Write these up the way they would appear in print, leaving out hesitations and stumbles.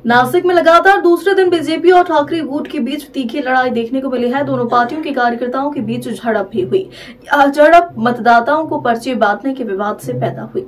नासिक में लगातार दूसरे दिन बीजेपी और ठाकरे गुट के बीच तीखी लड़ाई देखने को मिली है। दोनों पार्टियों के कार्यकर्ताओं के बीच झड़प भी हुई। यह झड़प मतदाताओं को पर्चे बांटने के विवाद से पैदा हुई।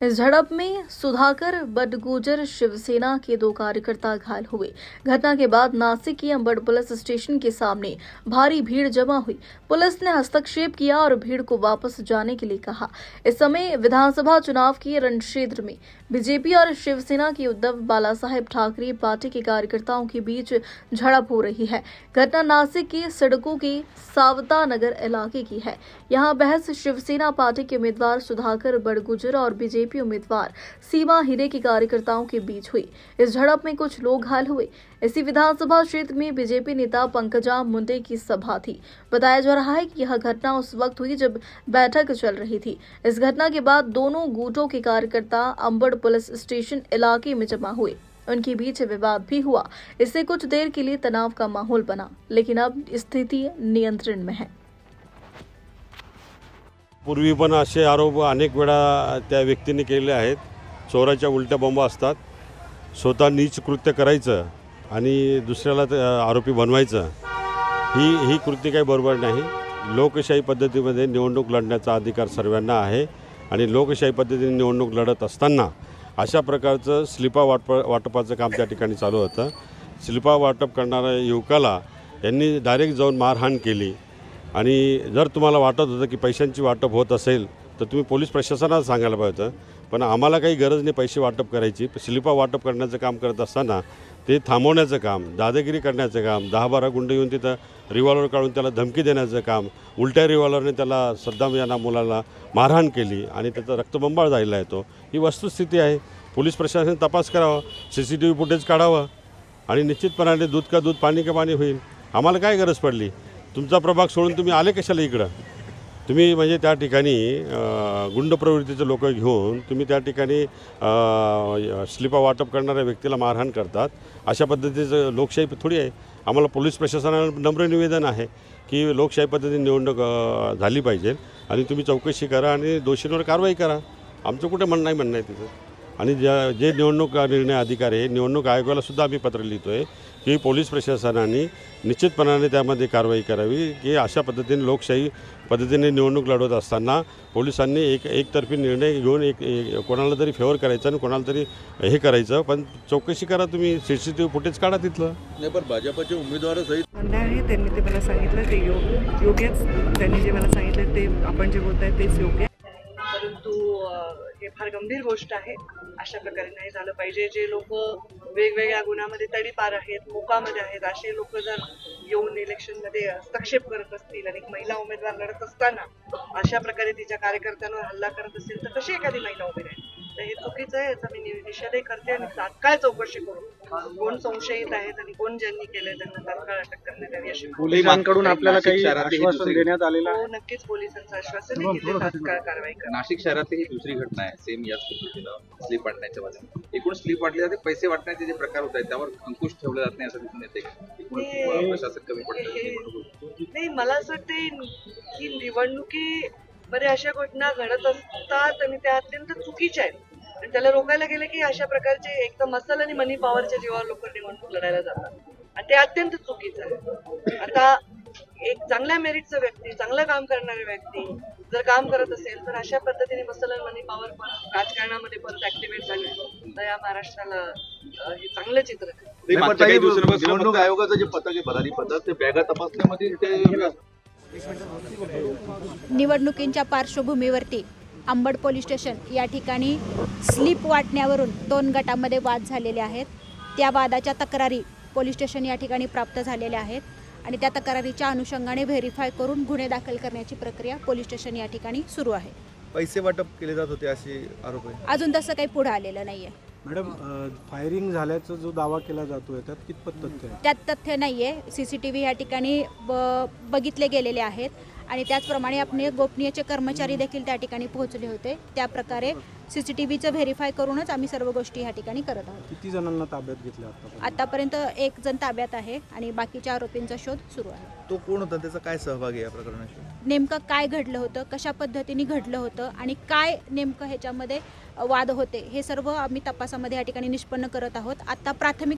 इस झड़प में सुधाकर बडगुजर शिवसेना के 2 कार्यकर्ता घायल हुए। घटना के बाद नासिक की अंबड़ पुलिस स्टेशन के सामने भारी भीड़ जमा हुई। पुलिस ने हस्तक्षेप किया और भीड़ को वापस जाने के लिए कहा। इस समय विधानसभा चुनाव के रणक्षेत्र में बीजेपी और शिवसेना की उद्धव बालासाहेब ठाकरे पार्टी के कार्यकर्ताओं के बीच झड़प हो रही है। घटना नासिक की सड़कों के सावता नगर इलाके की है। यहाँ बहस शिवसेना पार्टी के उम्मीदवार सुधाकर बडगुजर और बीजेपी उम्मीदवार सीमा हीरे के कार्यकर्ताओं के बीच हुई। इस झड़प में कुछ लोग घायल हुए। इसी विधानसभा क्षेत्र में बीजेपी नेता पंकजा मुंडे की सभा थी। बताया जा रहा है कि यह घटना उस वक्त हुई जब बैठक चल रही थी। इस घटना के बाद दोनों गुटों के कार्यकर्ता अंबड़ पुलिस स्टेशन इलाके में जमा हुए। उनके बीच विवाद भी हुआ। इससे कुछ देर के लिए तनाव का माहौल बना, लेकिन अब स्थिति नियंत्रण में है। पूर्वी पण असे आरोप अनेक वेळा त्या व्यक्तीने केले आहेत। चोराच्या उलट्या बॉम्ब असतात। स्वतः नीच कृत्य करायचं आणि दुसऱ्याला आरोपी बनवायचं ही कृती काही बरोबर नाही। लोकशाही पद्धतीमध्ये निवडणूक लढण्याचा अधिकार सर्वांना आहे आणि लोकशाही पद्धतीने निवडणूक लढत असताना अशा प्रकारचं स्लिपा वाटपाचं काम त्या ठिकाणी चालू होतं। स्लिपा वाटप करणाऱ्या युवकाला यांनी डायरेक्ट जाऊन मारहाण केली आणि जर तुम्हाला वाटत होतं की पैशांची वाटप होत असेल तर तुम्ही पोलीस प्रशासनाला सांगायला पाहिजे होतं, पण आम्हाला काही गरज नाही पैसे वाटप करायची। स्लिपा वाटप करण्याचं काम करत असताना ते थांबवण्याचं काम, दादागिरी करण्याचं काम, 10-12 गुंड येऊन तिथं रिव्हॉल्वर काढून त्याला धमकी देण्याचं काम, उलट्या रिव्हॉल्वरने त्याला सद्दाम या मुलाला मारहाण केली आणि त्याचा रक्तबंबाळ झालेला आहे। ही वस्तुस्थिती आहे। पोलीस प्रशासन तपास करावा, CCTV फुटेज काढावं आणि निश्चितपणाने दूध का दूध पाणी का पाणी होईल। आम्हाला काय गरज पडली? तुमचा प्रभाग सोडून तुम्ही आले कशाला इकडं? तुम्ही म्हणजे त्या ठिकाणी गुंड प्रवृत्तीचे लोक घेऊन तुम्ही त्या ठिकाणी स्लिपा वाटप करणाऱ्या व्यक्तीला मारहाण करतात। अशा पद्धतीचं लोकशाही थोडी आहे। आम्हाला पोलीस प्रशासनाला नम्र निवेदन आहे की लोकशाही पद्धतीने निवडणूक झाली पाहिजे आणि तुम्ही चौकशी करा आणि दोषींवर कारवाई करा। आमचं कुठे म्हणणं आहे तिथं। आणि जे निवडणूक निर्णय अधिकारी आहे, निवडणूक आयोगाला सुद्धा आम्ही पत्र लिहितो आहे की पोलीस प्रशासनाने निश्चितपणाने त्यामध्ये कारवाई करावी की अशा पद्धतीने लोकशाही पद्धतीने निवडणूक लढवत असताना पोलिसांनी एकतर्फी निर्णय घेऊन कोणाला तरी फेवर करायचं आणि कोणाला तरी हे करायचं, पण चौकशी करा। तुम्ही CCTV फुटेज काढा तिथलं। नाही, पण भाजपचे उमेदवार सहित आहे, त्यांनी ते मला सांगितलं ते योग्यच, त्यांनी जे मला सांगितलं ते आपण जे बोलताय तेच योग्य, परंतु हे फार गंभीर गोष्ट आहे। अशा प्रकारे नाही झालं पाहिजे। जे लोक वेगवेगळ्या गुन्ह्यामध्ये तडीपार आहेत, मोकामध्ये आहेत, असे लोक जर येऊन इलेक्शनमध्ये हस्तक्षेप करत असतील आणि एक महिला उमेदवार लढत असताना अशा प्रकारे तिच्या कार्यकर्त्यांवर हल्ला करत असेल तर कशी एखादी महिला उभी राहील? तर हे चुकीचं आहे। याचा मी निषेधही करते आणि तात्काळ चौकशी करून कोण संशयित आहेत आणि कोण ज्यांनी केले त्यांना तात्काळ अटक करण्यात यावी अशी पोलिसांकडून आपल्याला काही आश्वासन देण्यात आलेलं आहे? नक्कीच पोलिसांचं आश्वासन आहे की ते तात्काळ कारवाई करणार। नाशिक शहरातली ही दुसरी घटना आहे सेम याच पद्धतीनं स्लीप वाटण्याच्या मध्ये। एकूण स्लीप वाटले जाते, पैसे वाटण्याचे जे प्रकार होत आहेत त्यावर अंकुश ठेवला जात नाही असं दिसून येते। प्रशासन कमी पडतं नाही, मला असं वाटते की निवडणुकीमध्ये अशा घटना घडत असतात आणि त्या अत्यंत चुकीच्या आहेत आणि त्याला रोखायला गेलं की अशा प्रकारचे एक तर मसल आणि मनी पॉवरच्या जीवावर लोक निवडणूक लढायला जातात आणि ते अत्यंत चुकीचं आहे। आता एक चांगल्या मेरिटचा व्यक्ती, चांगलं काम करणारे व्यक्ती जर काम करत असेल तर अशा पद्धतीने मसल आणि मनी पॉवर पण राजकारणामध्ये परत ऍक्टिव्हेट झाले तर या महाराष्ट्राला हे चांगलं चित्र आहे। निवडणूक आयोगाचं जे पथक आहे, भरारी पथक, ते बॅगा तपासण्यामध्ये ते निवडणुकींच्या पार्श्वभूमीवरती अंबड पोलीस स्टेशन या ठिकाणी स्लिप वाटण्यावरून 2 गटामध्ये वाद झालेले आहेत। त्या वादाच्या तक्रारी पोलीस स्टेशन या ठिकाणी प्राप्त झालेल्या आहेत आणि त्या तक्रारीच्या अनुषंगाने व्हेरीफाय करून गुन्हे दाखल करण्याची प्रक्रिया पोलीस स्टेशन या ठिकाणी सुरू आहे। पैसे वाटप केले जात होते असे आरोप आहे? अजून तसं काही पुढे आलेलं नाहीये। मॅडम, फायरिंग झाल्याचा जो दावा केला जातोय त्यात कितपत तथ्य आहे? त्यात तथ्य नाहीये। CCTV या ठिकाणी बघितले गेलेले आहेत आणि त्याचप्रमाणे आपले गोपनीयचे कर्मचारी देखील त्या ठिकाणी पोहोचले होते। त्या प्रकारे CCTVचं व्हेरीफाय करूनच आम्ही सर्व गोष्टी या ठिकाणी करत आहोत। किती जणांना ताब्यात घेतलं आतापर्यंत 1 जण ताब्यात आहे आणि बाकीच्या आरोपींचा शोध सुरू आहे। तो कोण होता, त्याचा काय सहभाग आहे या प्रकरणाशी? नेमकं काय घडलं होतं, कशा पद्धतीने घडलं होतं आणि काय नेमकं ह्याच्यामध्ये वाद होते हे सर्व आम्ही तपासामध्ये या ठिकाणी निष्पन्न करत आहोत. आता प्राथमिक